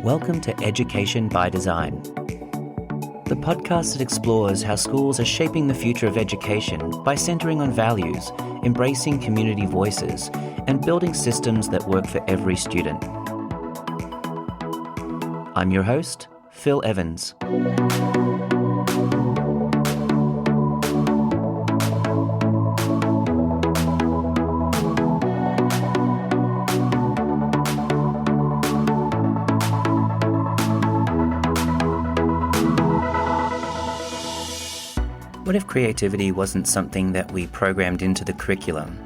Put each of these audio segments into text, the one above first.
Welcome to Education by Design, the podcast that explores how schools are shaping the future of education by centering on values, embracing community voices, and building systems that work for every student. I'm your host, Phil Evans. What if creativity wasn't something that we programmed into the curriculum,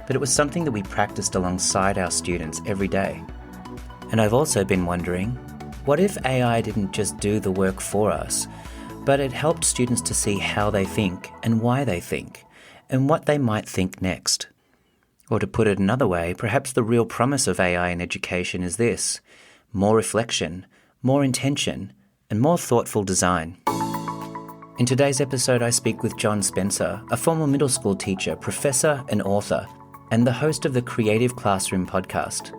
but it was something that we practiced alongside our students every day? And I've also been wondering, what if AI didn't just do the work for us, but it helped students to see how they think and why they think, and what they might think next? Or to put it another way, perhaps the real promise of AI in education is this: more reflection, more intention, and more thoughtful design. In today's episode, I speak with John Spencer, a former middle school teacher, professor and author, and the host of the Creative Classroom podcast.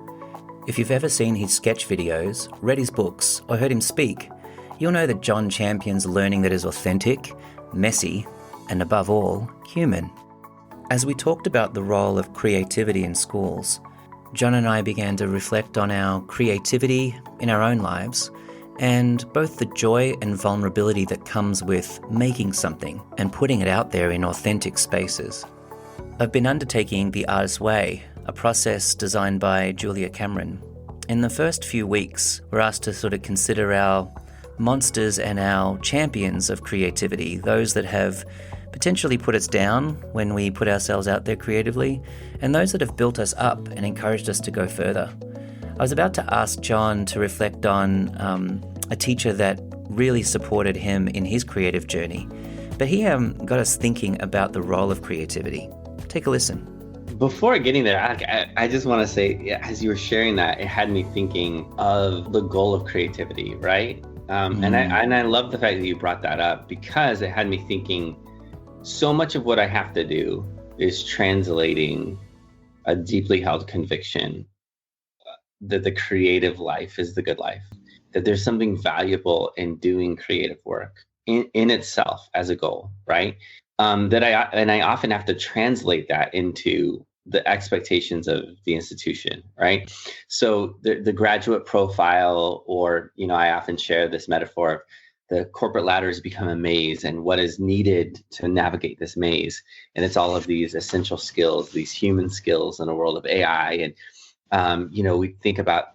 If you've ever seen his sketch videos, read his books, or heard him speak, you'll know that John champions learning that is authentic, messy, and above all, human. As we talked about the role of creativity in schools, John and I began to reflect on our creativity in our own lives, and both the joy and vulnerability that comes with making something and putting it out there in authentic spaces. I've been undertaking The Artist's Way, a process designed by Julia Cameron. In the first few weeks, we're asked to sort of consider our monsters and our champions of creativity, those that have potentially put us down when we put ourselves out there creatively, and those that have built us up and encouraged us to go further. I was about to ask John to reflect on a teacher that really supported him in his creative journey, but he got us thinking about the role of creativity. Take a listen. Before getting there, I just want to say, as you were sharing that, it had me thinking of the goal of creativity, right? And I love the fact that you brought that up, because it had me thinking so much of what I have to do is translating a deeply held conviction that the creative life is the good life, that there's something valuable in doing creative work in itself as a goal, right? I often have to translate that into the expectations of the institution, right? So the graduate profile, or, I often share this metaphor of the corporate ladder has become a maze, and what is needed to navigate this maze. And it's all of these essential skills, these human skills in a world of AI. And we think about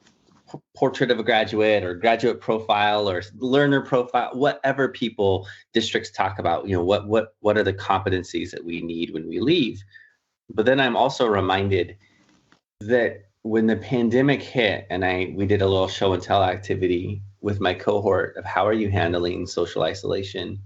portrait of a graduate or graduate profile or learner profile, whatever districts talk about, what are the competencies that we need when we leave. But then I'm also reminded that when the pandemic hit and we did a little show and tell activity with my cohort of how are you handling social isolation,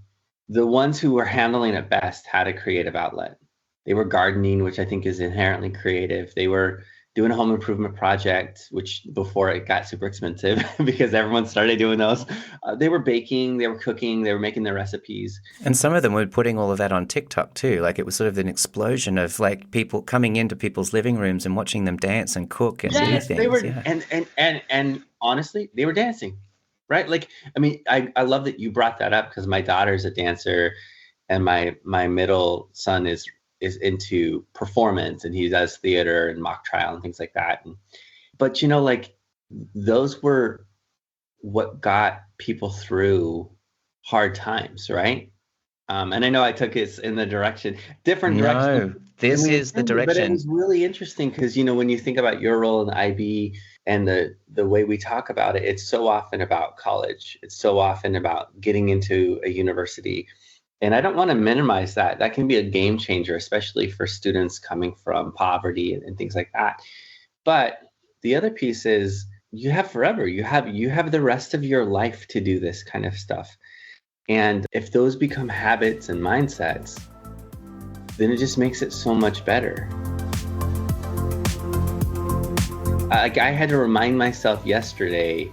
the ones who were handling it best had a creative outlet. They were gardening, which I think is inherently creative. They were doing a home improvement project, which before it got super expensive because everyone started doing those. They were baking, they were cooking, they were making their recipes. And some of them were putting all of that on TikTok too. Like, it was sort of an explosion of like people coming into people's living rooms and watching them dance and cook and do things. They were, and honestly, they were dancing, right? Like, I mean, I love that you brought that up, because my daughter's a dancer and my middle son is into performance, and he does theater and mock trial and things like that. But those were what got people through hard times, right? And I know I took it in the different direction. No, this is the direction. But it was really interesting because, when you think about your role in the IB and the way we talk about it, it's so often about college. It's so often about getting into a university. And I don't want to minimize that. That can be a game changer, especially for students coming from poverty and things like that. But the other piece is you have forever. You have the rest of your life to do this kind of stuff. And if those become habits and mindsets, then it just makes it so much better. I had to remind myself yesterday,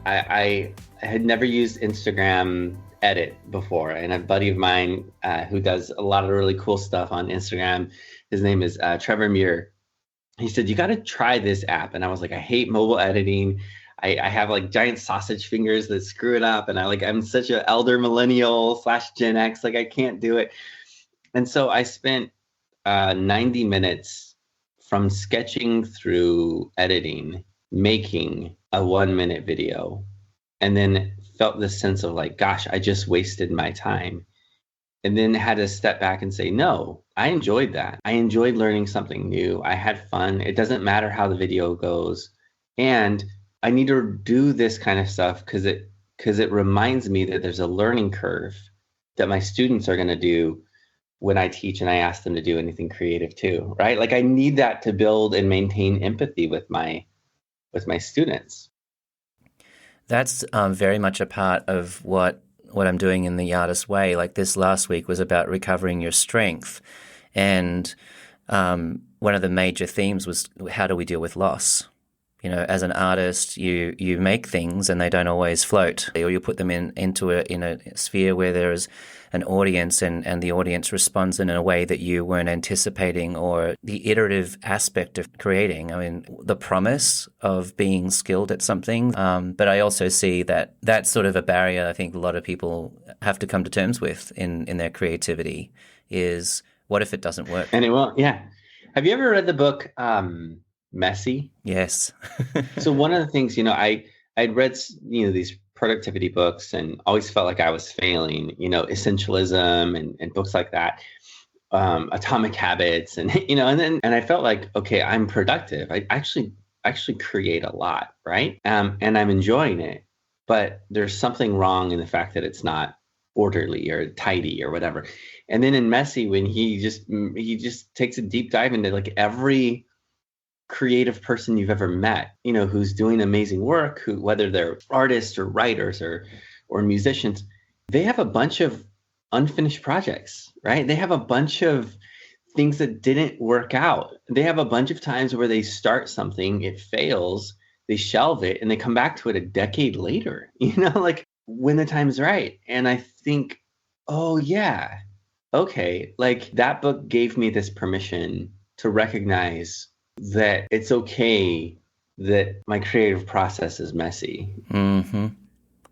I had never used Instagram edit before, and a buddy of mine who does a lot of really cool stuff on Instagram, his name is Trevor Muir. He said, you got to try this app. And I was like, I hate mobile editing. I have like giant sausage fingers that screw it up. And I'm such an elder millennial / Gen X, like I can't do it. And so I spent 90 minutes from sketching through editing, making a 1-minute video, and then felt this sense of like, gosh, I just wasted my time. And then had to step back and say, no, I enjoyed that. I enjoyed learning something new. I had fun. It doesn't matter how the video goes. And I need to do this kind of stuff because it reminds me that there's a learning curve that my students are going to do when I teach and I ask them to do anything creative too, right? Like I need that to build and maintain empathy with my students. That's very much a part of what I'm doing in the Artist Way. Like this last week was about recovering your strength. And one of the major themes was, how do we deal with loss? You know, as an artist, you make things and they don't always float, or you put them into a sphere where there is an audience and the audience responds in a way that you weren't anticipating, or the iterative aspect of creating. I mean, the promise of being skilled at something. But I also see that that's sort of a barrier I think a lot of people have to come to terms with in their creativity is, what if it doesn't work? And it won't, yeah. Have you ever read the book Messy? Yes. So one of the things, I'd read, these productivity books and always felt like I was failing, Essentialism and books like that, Atomic Habits, and, and I felt like, okay, I'm productive. I actually create a lot, right? And I'm enjoying it, but there's something wrong in the fact that it's not orderly or tidy or whatever. And then in Messy, when he just takes a deep dive into like every creative person you've ever met, who's doing amazing work, whether they're artists or writers or musicians, they have a bunch of unfinished projects, right? They have a bunch of things that didn't work out. They have a bunch of times where they start something, it fails, they shelve it, and they come back to it a decade later, like when the time's right. And I think, oh yeah, okay, like that book gave me this permission to recognize that it's okay that my creative process is messy. Mm-hmm.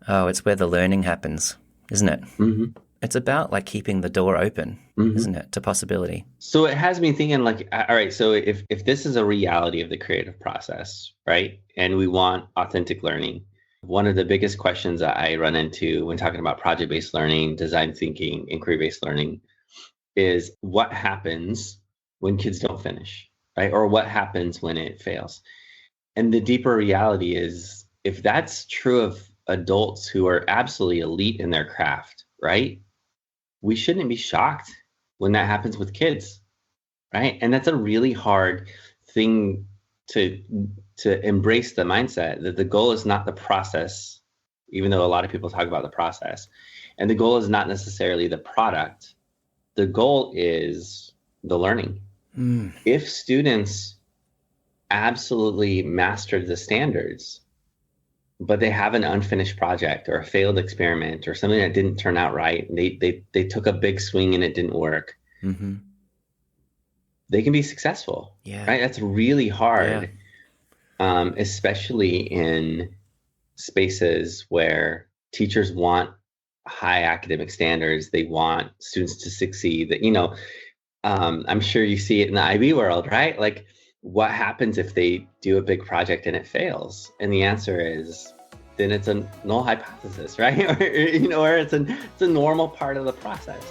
Oh, it's where the learning happens, isn't it? Mm-hmm. It's about like keeping the door open, mm-hmm. isn't it, to possibility? So it has me thinking like, all right, so if this is a reality of the creative process, right, and we want authentic learning, one of the biggest questions that I run into when talking about project-based learning, design thinking, inquiry-based learning is what happens when kids don't finish? Right? Or what happens when it fails? And the deeper reality is, if that's true of adults who are absolutely elite in their craft, right? We shouldn't be shocked when that happens with kids, right? And that's a really hard thing to embrace, the mindset that the goal is not the process, even though a lot of people talk about the process. And the goal is not necessarily the product. The goal is the learning. If students absolutely mastered the standards, but they have an unfinished project or a failed experiment or something that didn't turn out right, and they took a big swing and it didn't work, mm-hmm. they can be successful. Yeah. Right? That's really hard, especially in spaces where teachers want high academic standards. They want students to succeed. That I'm sure you see it in the IB world, right? Like, what happens if they do a big project and it fails? And the answer is, then it's a null hypothesis, right? or it's a normal part of the process.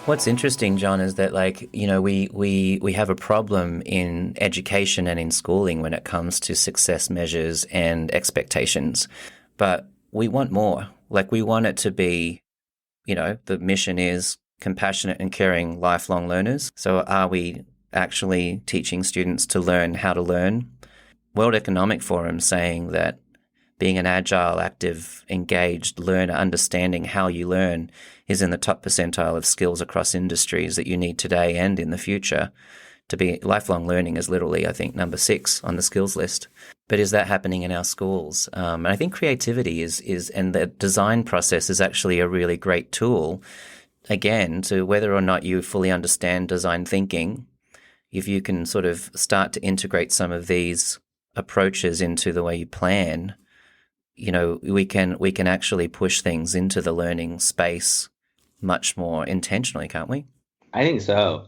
What's interesting, John, is that we have a problem in education and in schooling when it comes to success measures and expectations, but we want more. Like, we want it to be, the mission is compassionate and caring lifelong learners. So are we actually teaching students to learn how to learn? World Economic Forum saying that being an agile, active, engaged learner, understanding how you learn, is in the top percentile of skills across industries that you need today and in the future. To be lifelong learning is literally, I think, number 6 on the skills list. But is that happening in our schools? And I think creativity is, and the design process is actually a really great tool, again, to whether or not you fully understand design thinking, if you can sort of start to integrate some of these approaches into the way you plan, we can actually push things into the learning space much more intentionally, can't we? I think so.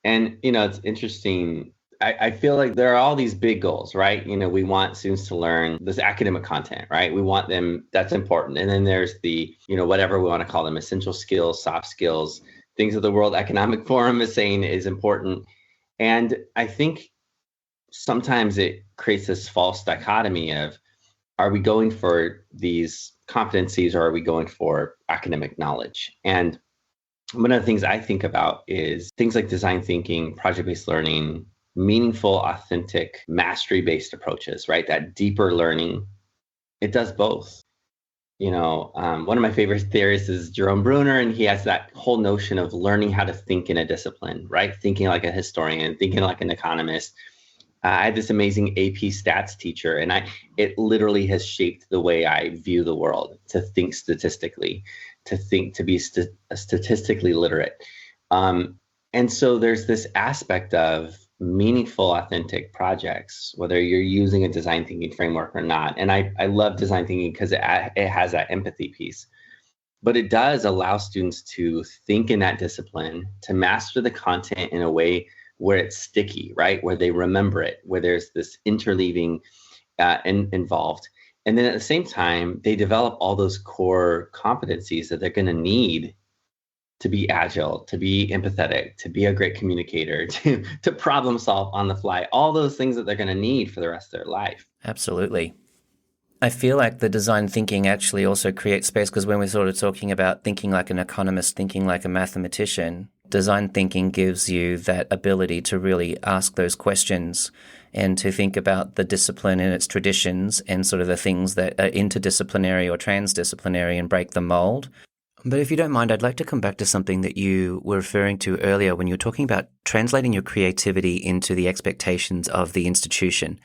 And, it's interesting. I feel like there are all these big goals, right? We want students to learn this academic content, right? We want them, that's important. And then there's the, whatever we want to call them, essential skills, soft skills, things that the World Economic Forum is saying is important. And I think sometimes it creates this false dichotomy of, are we going for these competencies or are we going for academic knowledge? And one of the things I think about is things like design thinking, project-based learning, meaningful, authentic, mastery-based approaches, right? That deeper learning, it does both. One of my favorite theorists is Jerome Bruner, and he has that whole notion of learning how to think in a discipline, right? Thinking like a historian, thinking like an economist. I had this amazing AP stats teacher, and it literally has shaped the way I view the world, to think statistically, to be statistically literate. And so there's this aspect of meaningful, authentic projects, whether you're using a design thinking framework or not. And I love design thinking because it has that empathy piece. But it does allow students to think in that discipline, to master the content in a way where it's sticky, right? Where they remember it, where there's this interleaving involved. And then at the same time, they develop all those core competencies that they're going to need to be agile, to be empathetic, to be a great communicator, to problem solve on the fly, all those things that they're going to need for the rest of their life. Absolutely. I feel like the design thinking actually also creates space, because when we're sort of talking about thinking like an economist, thinking like a mathematician, design thinking gives you that ability to really ask those questions and to think about the discipline and its traditions and sort of the things that are interdisciplinary or transdisciplinary and break the mold. But if you don't mind, I'd like to come back to something that you were referring to earlier when you were talking about translating your creativity into the expectations of the institution.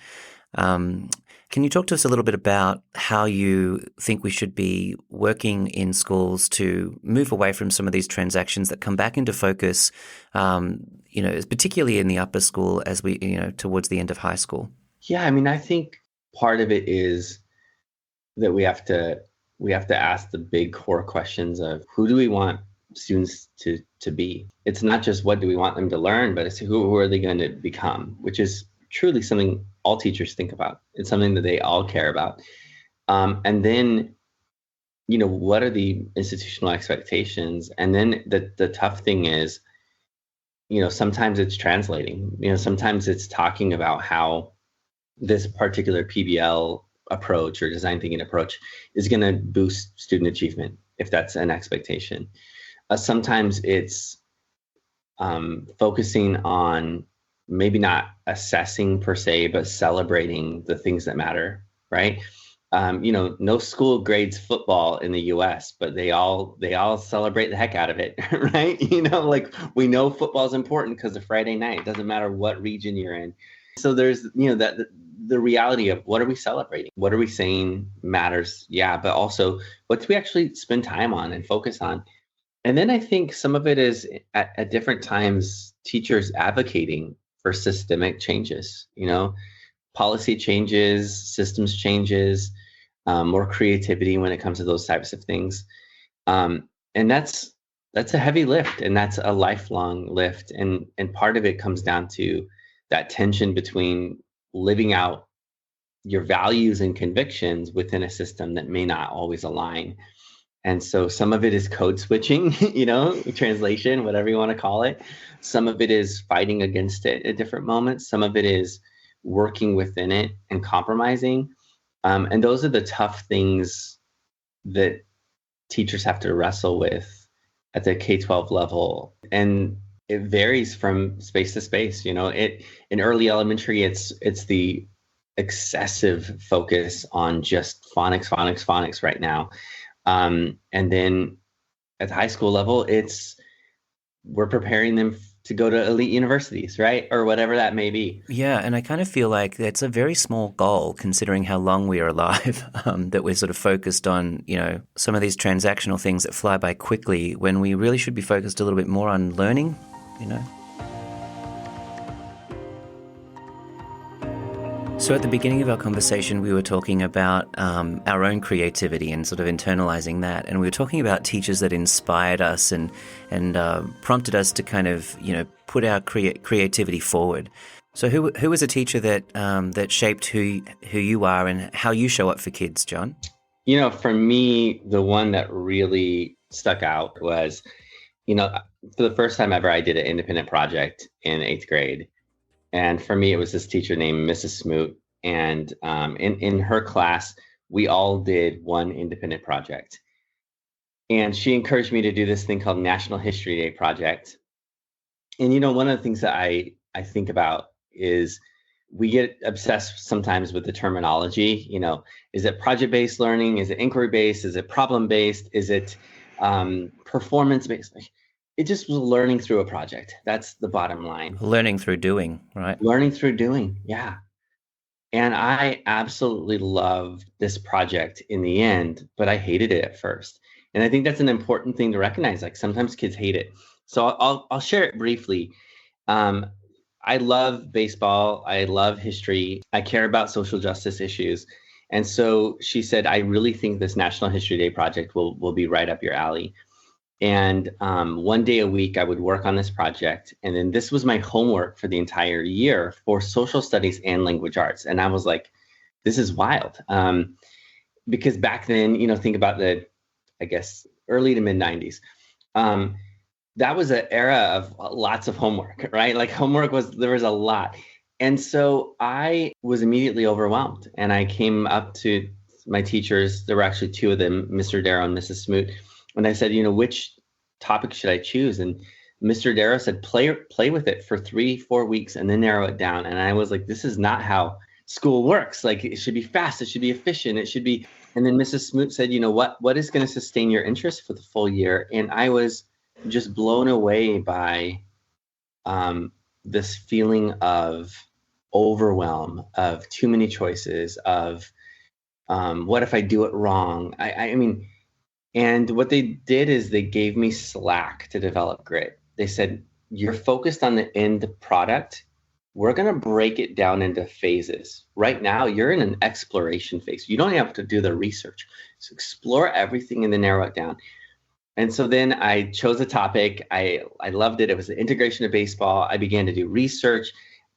Can you talk to us a little bit about how you think we should be working in schools to move away from some of these transactions that come back into focus, particularly in the upper school as we, towards the end of high school? Yeah, I think part of it is that we have to ask the big core questions of who do we want students to be? It's not just what do we want them to learn, but it's who are they going to become, which is truly something all teachers think about. It's something that they all care about. And then, what are the institutional expectations? And then the tough thing is, sometimes it's translating, sometimes it's talking about how this particular PBL approach or design thinking approach is going to boost student achievement, if that's an expectation. Sometimes it's focusing on maybe not assessing per se, but celebrating the things that matter, right? No school grades football in the US, but they all celebrate the heck out of it, right? We know football is important because of Friday night. It doesn't matter what region you're in. So there's, that the reality of what are we celebrating? What are we saying matters? Yeah, but also what do we actually spend time on and focus on? And then I think some of it is at different times, teachers advocating for systemic changes, policy changes, systems changes, more creativity when it comes to those types of things. And that's a heavy lift, and that's a lifelong lift. And part of it comes down to that tension between living out your values and convictions within a system that may not always align. And so some of it is code switching, translation, whatever you want to call it. Some of it is fighting against it at different moments. Some of it is working within it and compromising. And those are the tough things that teachers have to wrestle with at the K-12 level. And it varies from space to space. In early elementary, it's the excessive focus on just phonics right now. And then at the high school level, we're preparing them to go to elite universities, right? Or whatever that may be. Yeah, and I kind of feel like it's a very small goal considering how long we are alive, that we're sort of focused on, some of these transactional things that fly by quickly when we really should be focused a little bit more on learning, So at the beginning of our conversation, we were talking about our own creativity and sort of internalizing that, and we were talking about teachers that inspired us and prompted us to kind of put our creativity forward. So who was a teacher that shaped who you are and how you show up for kids, John? For me, the one that really stuck out was, for the first time ever, I did an independent project in 8th grade. And for me, it was this teacher named Mrs. Smoot. And in her class, we all did one independent project. And she encouraged me to do this thing called National History Day project. And, one of the things that I think about is we get obsessed sometimes with the terminology. Is it project-based learning? Is it inquiry-based? Is it problem-based? Is it performance-based? It just was learning through a project. That's the bottom line. Learning through doing, right? Learning through doing, yeah. And I absolutely loved this project in the end, but I hated it at first. And I think that's an important thing to recognize. Like sometimes kids hate it. So I'll share it briefly. I love baseball. I love history. I care about social justice issues. And so she said, I really think this National History Day project will be right up your alley. And one day a week, I would work on this project. And then this was my homework for the entire year for social studies and language arts. And I was like, this is wild. Because back then, think about the, I guess, early to mid 90s. That was an era of lots of homework, right? Like there was a lot. And so I was immediately overwhelmed. And I came up to my teachers. There were actually two of them, Mr. Darrow and Mrs. Smoot. And I said, which topic should I choose? And Mr. Darrow said, play with it for 3-4 weeks and then narrow it down. And I was like, this is not how school works. Like it should be fast. It should be efficient. It should be. And then Mrs. Smoot said, what is going to sustain your interest for the full year? And I was just blown away by this feeling of overwhelm, of too many choices, of what if I do it wrong? I mean, and what they did is they gave me slack to develop grit. They said, you're focused on the end product. We're going to break it down into phases. Right now, you're in an exploration phase. You don't have to do the research. So explore everything and then narrow it down. And so then I chose a topic. I loved it. It was the integration of baseball. I began to do research.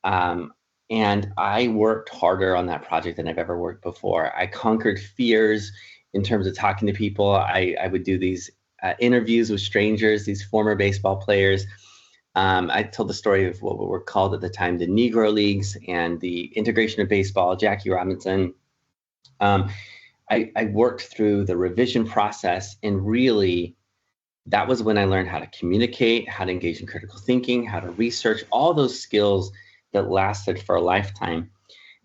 And I worked harder on that project than I've ever worked before. I conquered fears in terms of talking to people. I would do these interviews with strangers, these former baseball players. I told the story of what were called at the time the Negro Leagues and the integration of baseball, Jackie Robinson. I worked through the revision process, and really that was when I learned how to communicate, how to engage in critical thinking, how to research, all those skills that lasted for a lifetime.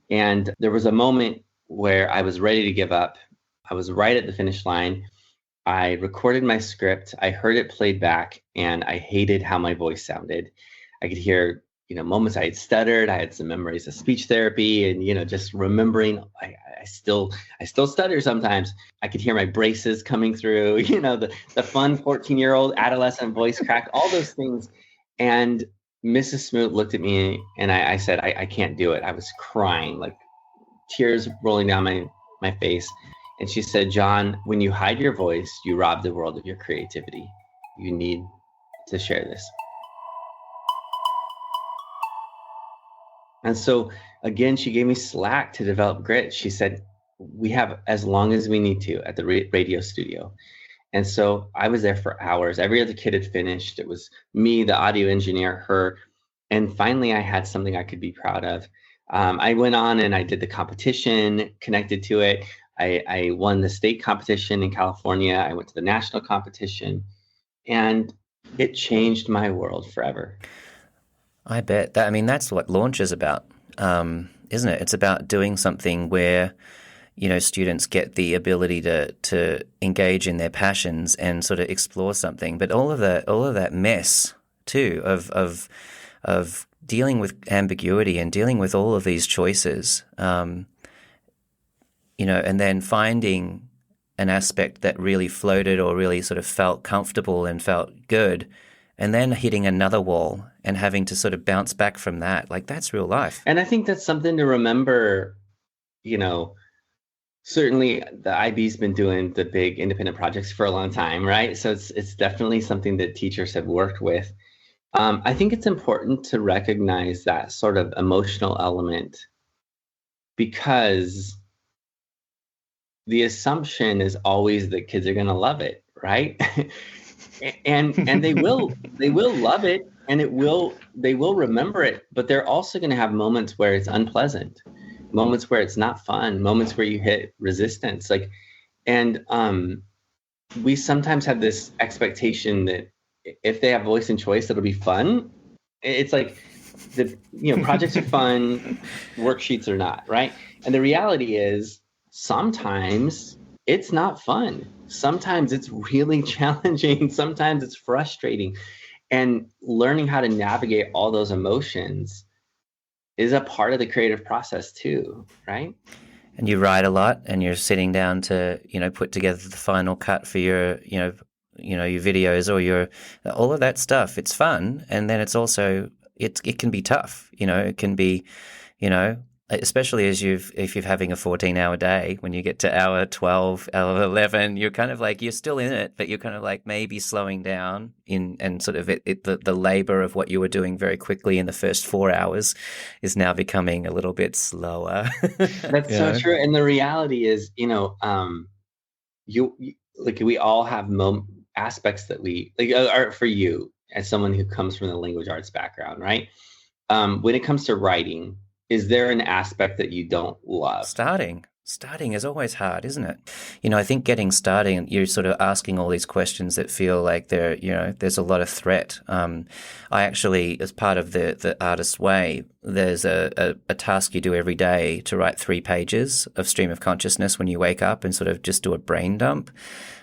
And there was a moment where I was ready to give up. I was right at the finish line. I recorded my script. I heard it played back, and I hated how my voice sounded. I could hear, moments I had stuttered. I had some memories of speech therapy, and just remembering. I still stutter sometimes. I could hear my braces coming through. The fun 14-year-old adolescent voice crack. All those things. And Mrs. Smoot looked at me, and I said, I can't do it. I was crying, like tears rolling down my face. And she said, John, when you hide your voice, you rob the world of your creativity. You need to share this. And so, again, she gave me slack to develop grit. She said, we have as long as we need to at the radio studio. And so I was there for hours. Every other kid had finished. It was me, the audio engineer, her. And finally, I had something I could be proud of. I went on and I did the competition connected to it. I won the state competition in California. I went to the national competition, and it changed my world forever. I bet. That's what Launch is about, isn't it? It's about doing something where, students get the ability to engage in their passions and sort of explore something. But all of that mess too of dealing with ambiguity and dealing with all of these choices. And then finding an aspect that really floated or really sort of felt comfortable and felt good, and then hitting another wall and having to sort of bounce back from that. Like, that's real life. And I think that's something to remember, you know, certainly the IB's been doing the big independent projects for a long time, right? So it's definitely something that teachers have worked with. I think it's important to recognize that sort of emotional element, because the assumption is always that kids are going to love it, right? and they will love it, and they will remember it, but they're also going to have moments where it's unpleasant, moments where it's not fun, moments where you hit resistance, like, and we sometimes have this expectation that if they have voice and choice, it'll be fun. It's like projects are fun, worksheets are not, right? And the reality is sometimes it's not fun. Sometimes it's really challenging. Sometimes it's frustrating. And learning how to navigate all those emotions is a part of the creative process too, right? And you write a lot, and you're sitting down to, put together the final cut for your, your videos or your, all of that stuff. It's fun. And then it's also, it can be tough, it can be, especially if you're having a 14-hour day, when you get to hour 12, hour 11, you're kind of like, you're still in it, but you're kind of like maybe slowing down and sort of the labor of what you were doing very quickly in the first 4 hours is now becoming a little bit slower. That's so true. And the reality is, you like, we all have aspects that we like are for you as someone who comes from the language arts background, right? When it comes to writing, is there an aspect that you don't love? Starting is always hard, isn't it? I think getting started, you're sort of asking all these questions that feel like there's a lot of threat. I actually, as part of the Artist's Way, there's a task you do every day to write 3 pages of stream of consciousness when you wake up and sort of just do a brain dump.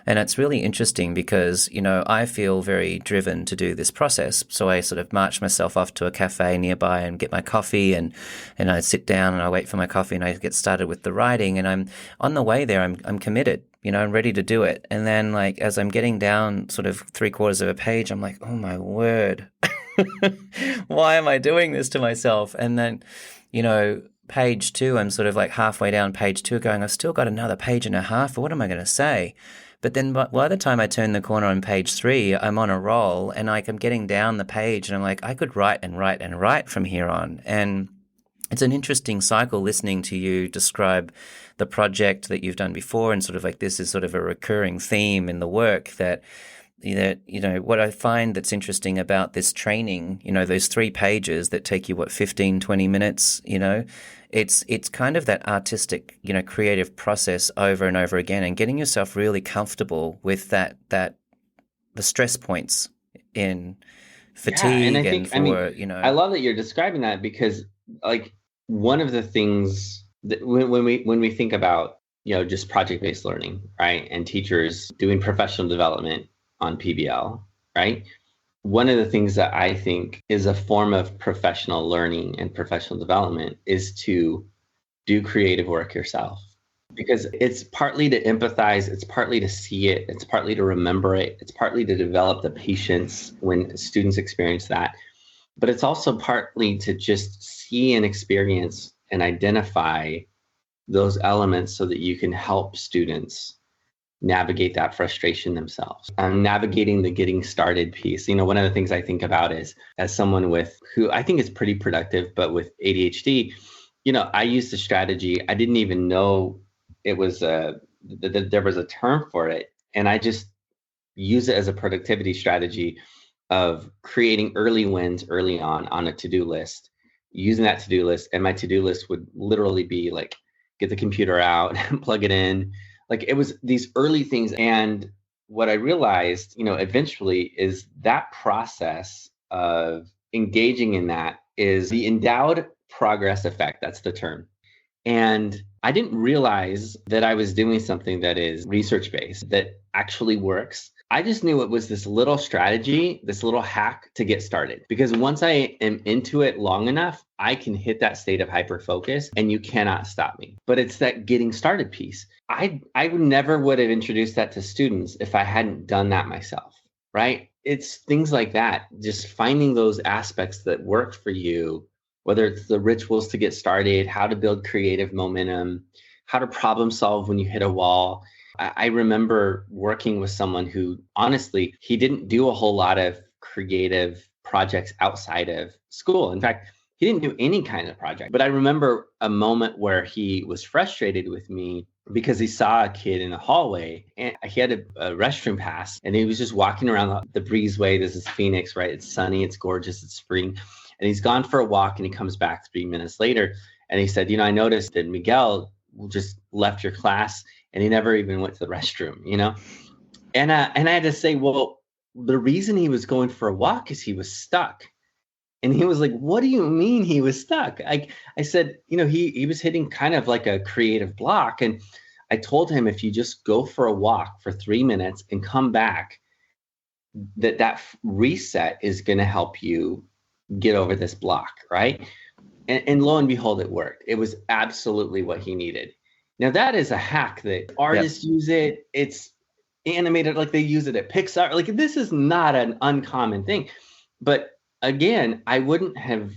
And it's really interesting because, I feel very driven to do this process. So I sort of march myself off to a cafe nearby and get my coffee, and I sit down and I wait for my coffee and I get started with the writing. And I'm on the way there, I'm committed, I'm ready to do it. And then, like, as I'm getting down sort of 3/4 of a page, I'm like, oh my word, why am I doing this to myself? And then, page 2, I'm sort of like halfway down page 2 going, I've still got another page and a half. What am I going to say? But then by the time I turn the corner on page 3, I'm on a roll, and like I'm getting down the page and I'm like, I could write and write and write from here on. And it's an interesting cycle listening to you describe the project that you've done before, and sort of like this is sort of a recurring theme in the work that what I find that's interesting about this training, those 3 pages that take you 15, 20 minutes, it's kind of that artistic, creative process over and over again, and getting yourself really comfortable with that the stress points in fatigue. And I think, I love that you're describing that, because like one of the things that when we think about, just project-based learning, right? And teachers doing professional development on PBL, right? One of the things that I think is a form of professional learning and professional development is to do creative work yourself, because it's partly to empathize, it's partly to see it, it's partly to remember it, it's partly to develop the patience when students experience that. But it's also partly to just see and experience and identify those elements so that you can help students navigate that frustration themselves. Navigating the getting started piece. One of the things I think about is, as someone who I think is pretty productive, but with ADHD, I used the strategy. I didn't even know it was that there was a term for it. And I just use it as a productivity strategy of creating early wins early on a to-do list, using that to-do list. And my to-do list would literally be like, get the computer out, plug it in. Like, it was these early things. And what I realized, eventually, is that process of engaging in that is the endowed progress effect. That's the term. And I didn't realize that I was doing something that is research-based, that actually works. I just knew it was this little strategy, this little hack to get started. Because once I am into it long enough, I can hit that state of hyper-focus and you cannot stop me. But it's that getting started piece. I never would have introduced that to students if I hadn't done that myself, right? it's things like that, just finding those aspects that work for you, whether it's the rituals to get started, how to build creative momentum, how to problem solve when you hit a wall. I remember working with someone who, honestly, he didn't do a whole lot of creative projects outside of school. In fact, he didn't do any kind of project. But I remember a moment where he was frustrated with me because he saw a kid in the hallway and he had a restroom pass and he was just walking around the breezeway. This is Phoenix, right? It's sunny, it's gorgeous, it's spring. And he's gone for a walk and he comes back 3 minutes later. And he said, I noticed that Miguel just left your class and he never even went to the restroom. And I had to say, well, the reason he was going for a walk is he was stuck. And he was like, what do you mean he was stuck? I said, he was hitting kind of like a creative block. And I told him, if you just go for a walk for 3 minutes and come back, that reset is going to help you get over this block, right? And lo and behold, it worked. It was absolutely what he needed. Now, that is a hack that artists use it. It's animated, like they use it at Pixar. Like, this is not an uncommon thing. But again, I wouldn't have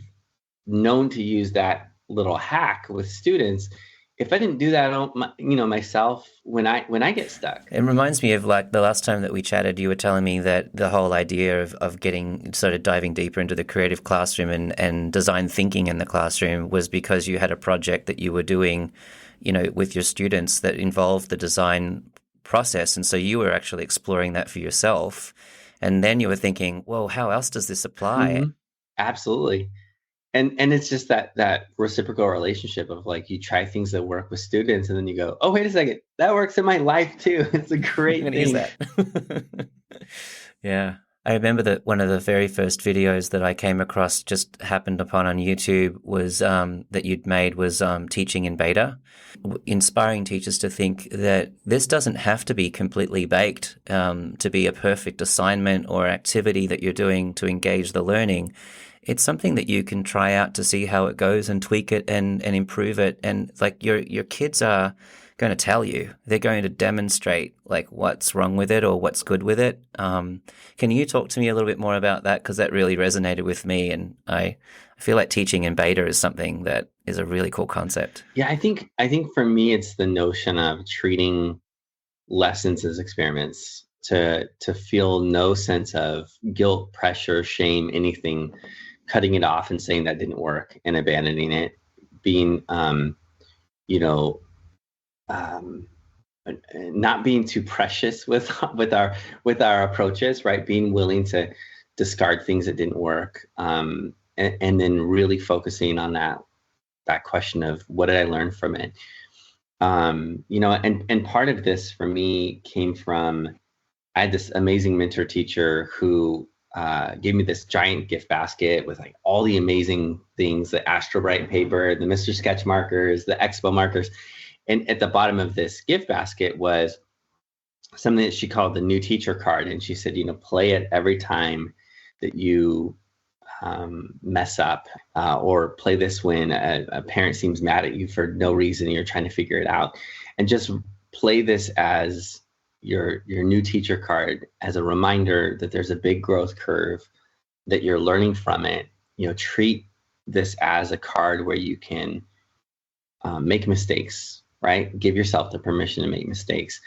known to use that little hack with students if I didn't do that, myself when I get stuck. It reminds me of like the last time that we chatted, you were telling me that the whole idea of getting sort of diving deeper into the creative classroom and design thinking in the classroom was because you had a project that you were doing, with your students that involved the design process. And so you were actually exploring that for yourself. And then you were thinking, well, how else does this apply? Mm-hmm. Absolutely. And it's just that reciprocal relationship of like, you try things that work with students and then you go, oh, wait a second, that works in my life too. It's a great thing. Use that. Yeah. I remember that one of the very first videos that I came across, just happened upon on YouTube, was that you'd made was teaching in beta, inspiring teachers to think that this doesn't have to be completely baked to be a perfect assignment or activity that you're doing to engage the learning. It's something that you can try out to see how it goes and tweak it and improve it. And like your kids are going to tell you, they're going to demonstrate like what's wrong with it or what's good with it. Can you talk to me a little bit more about that? Because that really resonated with me. And I feel like teaching in beta is something that is a really cool concept. Yeah, I think for me, it's the notion of treating lessons as experiments, to feel no sense of guilt, pressure, shame, anything, cutting it off and saying that didn't work and abandoning it, being, not being too precious with our approaches, right? Being willing to discard things that didn't work, and then really focusing on that question of what did I learn from it? And part of this for me came from, I had this amazing mentor teacher who gave me this giant gift basket with like all the amazing things, the Astro Bright paper, the Mr. Sketch markers, the Expo markers. And at the bottom of this gift basket was something that she called the new teacher card. And she said, play it every time that you mess up, or play this when a parent seems mad at you for no reason and you're trying to figure it out. And just play this as your new teacher card, as a reminder that there's a big growth curve, that you're learning from it. Treat this as a card where you can make mistakes, right? Give yourself the permission to make mistakes.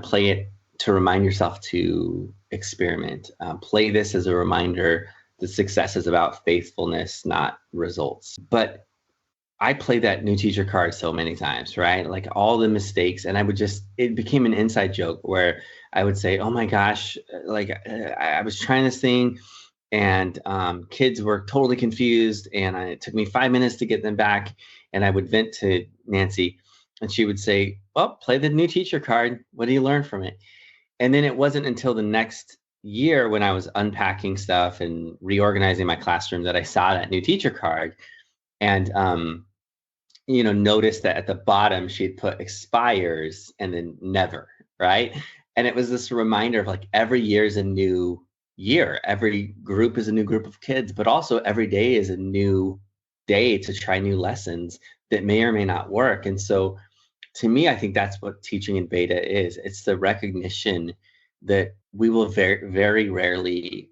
Play it to remind yourself to experiment. Play this as a reminder that success is about faithfulness, not results. But I played that new teacher card so many times, right? Like all the mistakes. And it became an inside joke where I would say, oh my gosh, like I was trying this thing and kids were totally confused. And it took me 5 minutes to get them back. And I would vent to Nancy and she would say, well, play the new teacher card. What do you learn from it? And then it wasn't until the next year when I was unpacking stuff and reorganizing my classroom that I saw that new teacher card. And, noticed that at the bottom she'd put expires and then never, right? And it was this reminder of like every year is a new year. Every group is a new group of kids, but also every day is a new day to try new lessons that may or may not work. And so to me, I think that's what teaching in beta is. It's the recognition that we will very rarely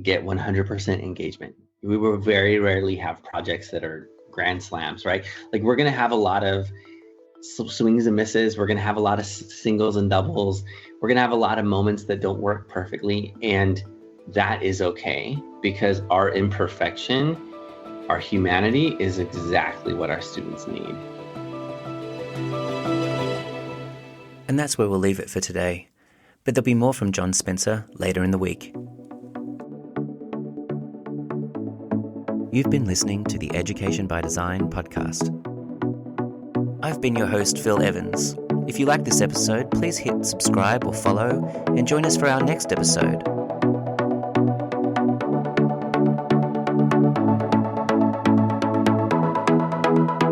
get 100% engagement. We will very rarely have projects that are grand slams, right? Like we're going to have a lot of swings and misses. We're going to have a lot of singles and doubles. We're going to have a lot of moments that don't work perfectly. And that is okay, because our imperfection, our humanity, is exactly what our students need. And that's where we'll leave it for today. But there'll be more from John Spencer later in the week. You've been listening to the Education by Design podcast. I've been your host, Phil Evans. If you like this episode, please hit subscribe or follow and join us for our next episode.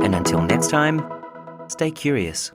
And until next time, stay curious.